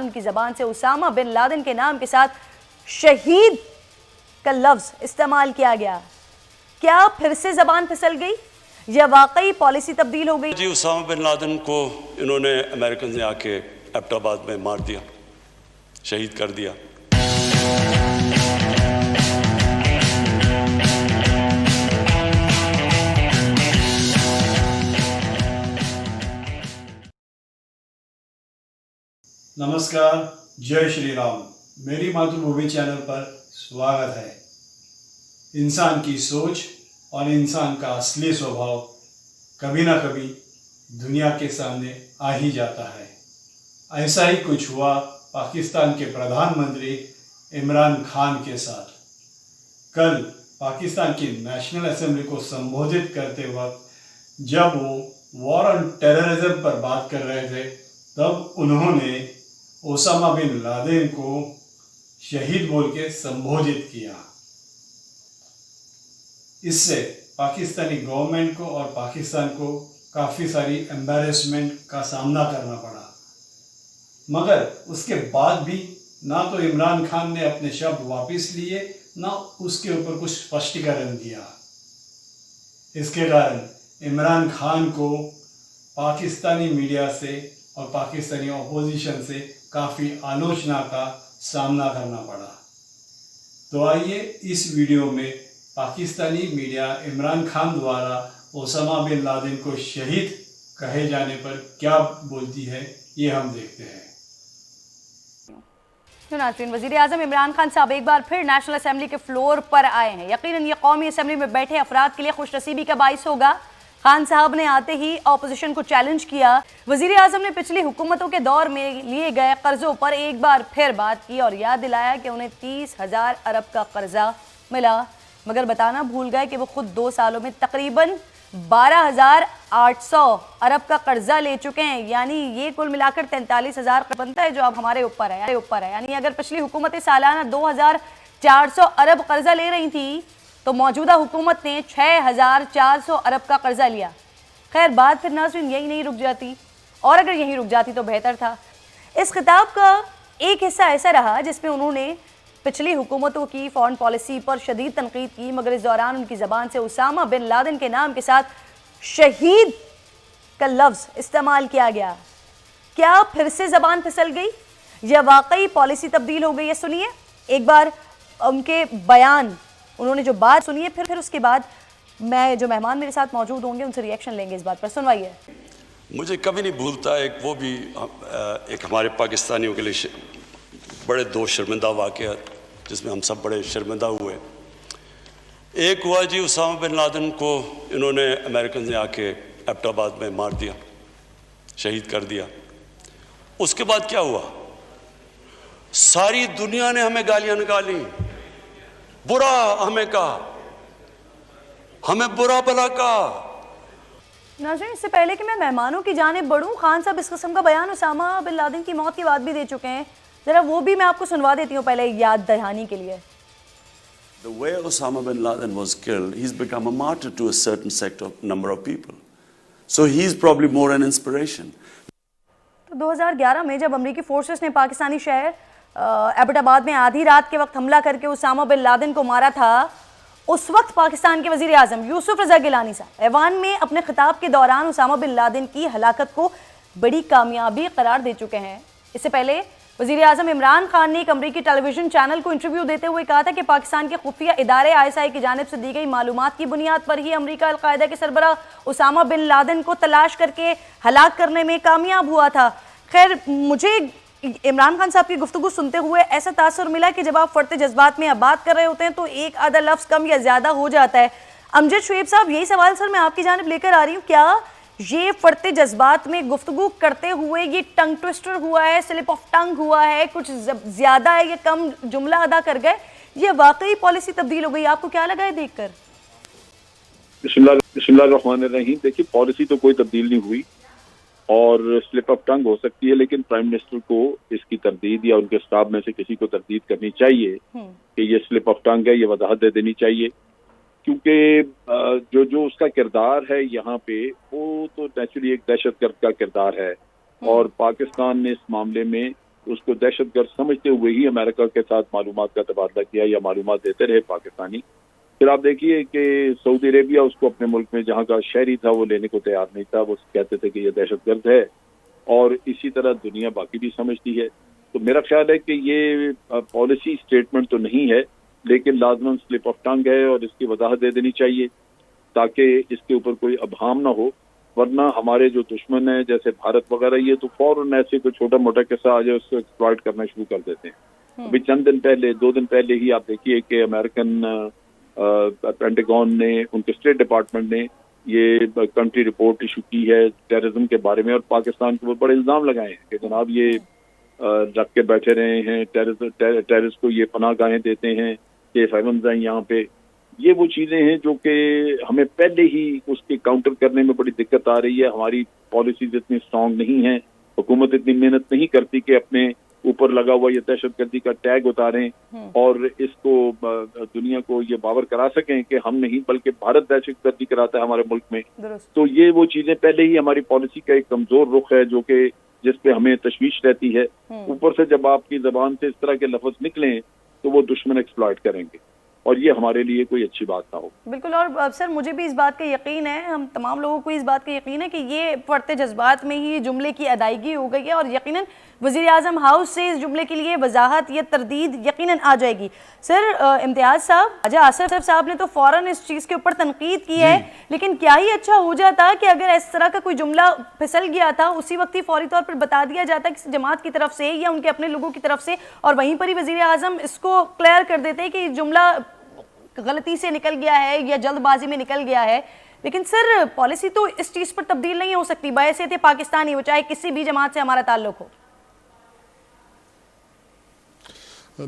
ان کی زبان سے اسامہ بن لادن کے نام کے ساتھ شہید کا لفظ استعمال کیا گیا. کیا پھر سے زبان پھسل گئی یا واقعی پالیسی تبدیل ہو گئی؟ جی اسامہ بن لادن کو انہوں نے امریکن نے آ کے ایبٹ آباد میں مار دیا، شہید کر دیا. نمسکار، جے شری رام. میری ماتر بھومی چینل پر سواگت ہے. انسان کی سوچ اور انسان کا اصلی سوبھاؤ کبھی نہ کبھی دنیا کے سامنے آ ہی جاتا ہے. ایسا ہی کچھ ہوا پاکستان کے پردھان منتری عمران خان کے ساتھ. کل پاکستان کی نیشنل اسمبلی کو سمبودھت کرتے وقت جب وہ وار آن ٹیررزم پر بات کر رہے تھے تب انہوں نے اسامہ بن لادن کو شہید بول کے سمبودھت کیا. اس سے پاکستانی گورنمنٹ کو اور پاکستان کو کافی ساری ایمبیرسمنٹ کا سامنا کرنا پڑا. مگر اس کے بعد بھی نہ تو عمران خان نے اپنے شبد واپس لیے نہ اس کے اوپر کچھ اسپشٹیکرن دیا. اس کے کارن عمران خان کو پاکستانی میڈیا سے اور پاکستانی اپوزیشن سے کافی آلوچنا کا سامنا کرنا پڑا. تو آئیے اس ویڈیو میں پاکستانی میڈیا عمران خان دوارا اسامہ بن لادن کو شہید کہے جانے پر کیا بولتی ہے یہ ہم دیکھتے ہیں. ناظرین، وزیر اعظم عمران خان صاحب ایک بار پھر نیشنل اسمبلی کے فلور پر آئے ہیں. یقیناً یہ قومی اسمبلی میں بیٹھے افراد کے لیے خوش نصیبی کا باعث ہوگا. خان صاحب نے آتے ہی اپوزیشن کو چیلنج کیا. وزیر اعظم نے پچھلی حکومتوں کے دور میں لیے گئے قرضوں پر ایک بار پھر بات کی اور یاد دلایا کہ انہیں 30,000 ارب کا قرضہ ملا، مگر بتانا بھول گئے کہ وہ خود 2 سالوں میں تقریباً 12,800 ارب کا قرضہ لے چکے ہیں. یعنی یہ کل ملا کر 43,000 بنتا ہے جو اب ہمارے اوپر ہے. یعنی اگر پچھلی حکومتیں سالانہ 2,400 ارب قرضہ لے رہی تھی تو موجودہ حکومت نے 6,400 ارب کا قرضہ لیا. خیر بات پھر ناظرین یہی نہیں رک جاتی، اور اگر یہی رک جاتی تو بہتر تھا. اس خطاب کا ایک حصہ ایسا رہا جس میں انہوں نے پچھلی حکومتوں کی فارن پالیسی پر شدید تنقید کی، مگر اس دوران ان کی زبان سے اسامہ بن لادن کے نام کے ساتھ شہید کا لفظ استعمال کیا گیا. کیا پھر سے زبان پھسل گئی یا واقعی پالیسی تبدیل ہو گئی ہے؟ سنیے ایک بار ان کے بیان، انہوں نے جو بات سنی ہے، پھر اس کے بعد میں جو مہمان میرے ساتھ موجود ہوں گے ان سے ریئیکشن لیں گے اس بات پر. سنوائیے. مجھے کبھی نہیں بھولتا وہ بھی ایک ہمارے پاکستانیوں کے لیے بڑے 2 شرمندہ واقعات جس میں ہم سب بڑے شرمندہ ہوئے. ایک ہوا جی اسامہ بن لادن کو انہوں نے امریکن نے آ کے ایبٹ آباد میں مار دیا، شہید کر دیا. اس کے بعد کیا ہوا؟ ساری دنیا نے ہمیں گالیاں نکالی، برا ہمیں کہا، ہمیں برا بلا کہا. ناظرین، اس سے پہلے کہ میں مہمانوں کی جانب بڑھوں، خان صاحب اس قسم کا بیان اسامہ بن لادن کی موت کے بعد بھی دے چکے ہیں. ذرا وہ بھی میں آپ کو سنوا دیتی ہوں پہلے یاد دہانی کے لیے. The way Osama bin Laden was killed, he's become a martyr to a certain number of people. So he's probably more an inspiration. تو 2011 میں جب امریکی فورسز نے پاکستانی شہر ایبٹ آباد میں آدھی رات کے وقت حملہ کر کے اسامہ بن لادن کو مارا تھا، اس وقت پاکستان کے وزیر اعظم یوسف رضا گیلانی صاحب ایوان میں اپنے خطاب کے دوران اسامہ بن لادن کی ہلاکت کو بڑی کامیابی قرار دے چکے ہیں. اس سے پہلے وزیر اعظم عمران خان نے ایک امریکی ٹیلی ویژن چینل کو انٹرویو دیتے ہوئے کہا تھا کہ پاکستان کے خفیہ ادارے ISI کی جانب سے دی گئی معلومات کی بنیاد پر ہی امریکہ القاعدہ کے سربراہ اسامہ بن لادن کو تلاش کر کے ہلاک کرنے میں کامیاب ہوا تھا. خیر مجھے عمران خان صاحب کی گفتگو سنتے ہوئے ایسا تاثر ملا کہ جب آپ فرط جذبات میں بات کر رہے ہوتے ہیں تو ایک آدھا لفظ کم یا زیادہ ہو جاتا ہے. امجد شعیب صاحب، یہی سوال سر میں آپ کی جانب لے کر آ رہی ہوں، کیا یہ فرط جذبات میں گفتگو کرتے ہوئے یہ ٹنگ ٹوسٹر ہوا ہے، سلپ آف ٹنگ ہوا ہے، کچھ زیادہ ہے، یہ کم جملہ ادا کر گئے، یہ واقعی پالیسی تبدیل ہو گئی؟ آپ کو کیا لگا ہے دیکھ کر؟ بسم اللہ الرحمن الرحیم. دیکھیے پالیسی تو کوئی تبدیل نہیں ہوئی اور سلپ آف ٹنگ ہو سکتی ہے، لیکن پرائم منسٹر کو اس کی تردید یا ان کے اسٹاف میں سے کسی کو تردید کرنی چاہیے کہ یہ سلپ آف ٹنگ ہے، یہ وضاحت دے دینی چاہیے. کیونکہ جو اس کا کردار ہے یہاں پہ وہ تو نیچرلی ایک دہشت گرد کا کردار ہے، اور پاکستان نے اس معاملے میں اس کو دہشت گرد سمجھتے ہوئے ہی امریکہ کے ساتھ معلومات کا تبادلہ کیا یا معلومات دیتے رہے پاکستانی. پھر آپ دیکھیے کہ سعودی عربیہ اس کو اپنے ملک میں جہاں کا شہری تھا وہ لینے کو تیار نہیں تھا, وہ کہتے تھے کہ یہ دہشت گرد ہے, اور اسی طرح دنیا باقی بھی سمجھتی ہے. تو میرا خیال ہے کہ یہ پالیسی اسٹیٹمنٹ تو نہیں ہے, لیکن لازماً سلپ آف ٹنگ ہے, اور اس کی وضاحت دے دینی چاہیے تاکہ اس کے اوپر کوئی ابہام نہ ہو. ورنہ ہمارے جو دشمن ہیں جیسے بھارت وغیرہ, یہ تو فوراً ایسے کوئی چھوٹا موٹا قصہ آ جائے اس کو ایکسپلائٹ کرنا شروع کر دیتے ہیں. ابھی چند دن پہلے 2 دن پہلے ہی آپ دیکھیے کہ امریکن پینٹاگون نے, ان کے اسٹیٹ ڈپارٹمنٹ نے یہ کنٹری رپورٹ ایشو کی ہے ٹیررزم کے بارے میں, اور پاکستان کے اوپر بڑے الزام لگائے ہیں کہ جناب یہ رکھ کے بیٹھے رہے ہیں, ٹیررسٹ کو یہ پناہ گاہیں دیتے ہیں, سیف ہیونز ہیں یہاں پہ. یہ وہ چیزیں ہیں جو کہ ہمیں پہلے ہی اس کے کاؤنٹر کرنے میں بڑی دقت آ رہی ہے. ہماری پالیسیز اتنی اسٹرانگ نہیں ہیں, حکومت اتنی محنت نہیں کرتی کہ اپنے اوپر لگا ہوا یہ دہشت گردی کا ٹیگ اتاریں اور اس کو دنیا کو یہ باور کرا سکیں کہ ہم نہیں بلکہ بھارت دہشت گردی کراتا ہے ہمارے ملک میں. تو یہ وہ چیزیں پہلے ہی ہماری پالیسی کا ایک کمزور رخ ہے جو کہ جس پہ ہمیں تشویش رہتی ہے. اوپر سے جب آپ کی زبان سے اس طرح کے لفظ نکلیں تو وہ دشمن ایکسپلائٹ کریں گے, اور یہ ہمارے لیے کوئی اچھی بات نہ ہو. بالکل, اور سر مجھے بھی اس بات کا یقین ہے, ہم تمام لوگوں کو اس بات کا یقین ہے کہ یہ پڑھتے جذبات میں ہی جملے کی ادائیگی ہو گئی ہے, اور یقیناً وزیر اعظم ہاؤس سے اس جملے کے لیے وضاحت یا تردید یقیناً آ جائے گی. سر امتیاز صاحب, خواجہ آصف صاحب نے تو فوراً اس چیز کے اوپر تنقید کی ہے, لیکن کیا ہی اچھا ہو جاتا کہ اگر اس طرح کا کوئی جملہ پھسل گیا تھا اسی وقت ہی فوری طور پر بتا دیا جاتا کسی جماعت کی طرف سے یا ان کے اپنے لوگوں کی طرف سے, اور وہیں پر ہی وزیر اعظم اس کو کلیئر کر دیتے کہ جملہ غلطی سے نکل گیا ہے یا جلد بازی میں نکل گیا ہے. لیکن سر پالیسی تو اس چیز پر تبدیل نہیں ہو سکتی بحیثیت پاکستانی ہو, چاہے کسی بھی جماعت سے ہمارا تعلق ہو.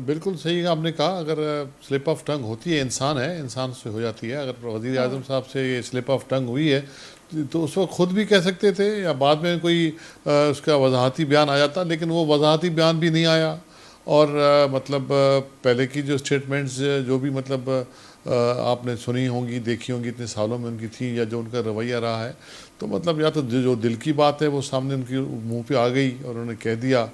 بالکل صحیح آپ نے کہا, اگر سلپ آف ٹنگ ہوتی ہے, انسان ہے, انسان سے ہو جاتی ہے. اگر وزیر اعظم صاحب سے یہ سلپ آف ٹنگ ہوئی ہے تو اس وقت خود بھی کہہ سکتے تھے یا بعد میں کوئی اس کا وضاحتی بیان آ جاتا, لیکن وہ وضاحتی بیان بھی نہیں آیا. اور مطلب پہلے کی جو اسٹیٹمنٹس جو بھی مطلب آپ نے سنی ہوں گی, دیکھی ہوں گی, اتنے سالوں میں ان کی تھی, یا جو ان کا رویہ رہا ہے, تو مطلب یا تو جو دل کی بات ہے وہ سامنے ان کی منہ پہ آ گئی اور انہوں نے کہہ دیا,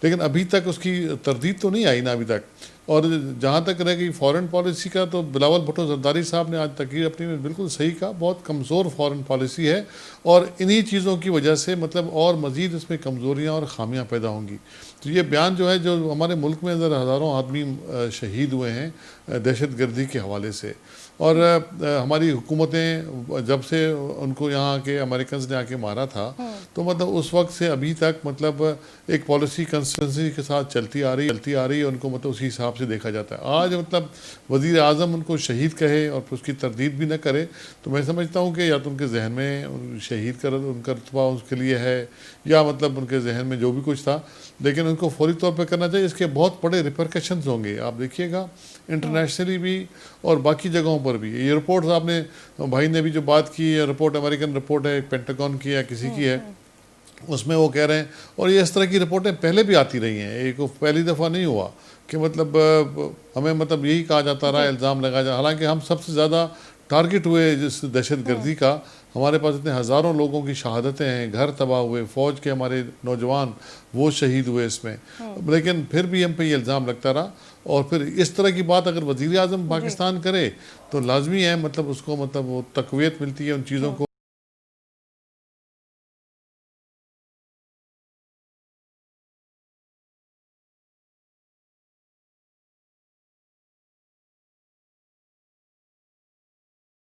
لیکن ابھی تک اس کی تردید تو نہیں آئی نا ابھی تک. اور جہاں تک رہ گئی فورن پالیسی کا, تو بلاول بھٹو زرداری صاحب نے آج تقریر اپنی میں بالکل صحیح کہا, بہت کمزور فورن پالیسی ہے, اور انہی چیزوں کی وجہ سے مطلب اور مزید اس میں کمزوریاں اور خامیاں پیدا ہوں گی. تو یہ بیان جو ہے, جو ہمارے ملک میں اندر ہزاروں آدمی شہید ہوئے ہیں دہشت گردی کے حوالے سے, اور ہماری حکومتیں جب سے ان کو یہاں کے امریکنز نے آ کے مارا تھا, تو مطلب اس وقت سے ابھی تک مطلب ایک پالیسی کنسسٹنسی کے ساتھ چلتی آ رہی ہے, ان کو مطلب اسی حساب سے دیکھا جاتا ہے. آج مطلب وزیر اعظم ان کو شہید کہے اور پھر اس کی تردید بھی نہ کرے, تو میں سمجھتا ہوں کہ یا تو ان کے ذہن میں شہید کر ان کا رتبہ اس کے لیے ہے, یا مطلب ان کے ذہن میں جو بھی کچھ تھا, لیکن ان کو فوری طور پہ کرنا چاہیے. اس کے بہت بڑے ریپرکشنز ہوں گے, آپ دیکھیے گا انٹرنیشنلی بھی اور باقی جگہوں پر بھی. یہ رپورٹس آپ نے بھائی نے بھی جو بات کی, رپورٹ امریکن رپورٹ ہے, پینٹاگون کی ہے کسی کی ہے, اس میں وہ کہہ رہے ہیں, اور یہ اس طرح کی رپورٹیں پہلے بھی آتی رہی ہیں, ایک پہلی دفعہ نہیں ہوا کہ مطلب ہمیں مطلب یہی کہا جاتا رہا, الزام لگایا جاتا, حالانکہ ہم سب سے زیادہ ٹارگٹ ہوئے جس دہشت گردی کا. ہمارے پاس اتنے ہزاروں لوگوں کی شہادتیں ہیں, گھر تباہ ہوئے, فوج کے ہمارے نوجوان وہ شہید ہوئے اس میں, لیکن پھر بھی ہم پہ یہ الزام لگتا رہا. اور پھر اس طرح کی بات اگر وزیر اعظم پاکستان کرے تو لازمی ہے مطلب اس کو مطلب وہ تقویت ملتی ہے ان چیزوں کو.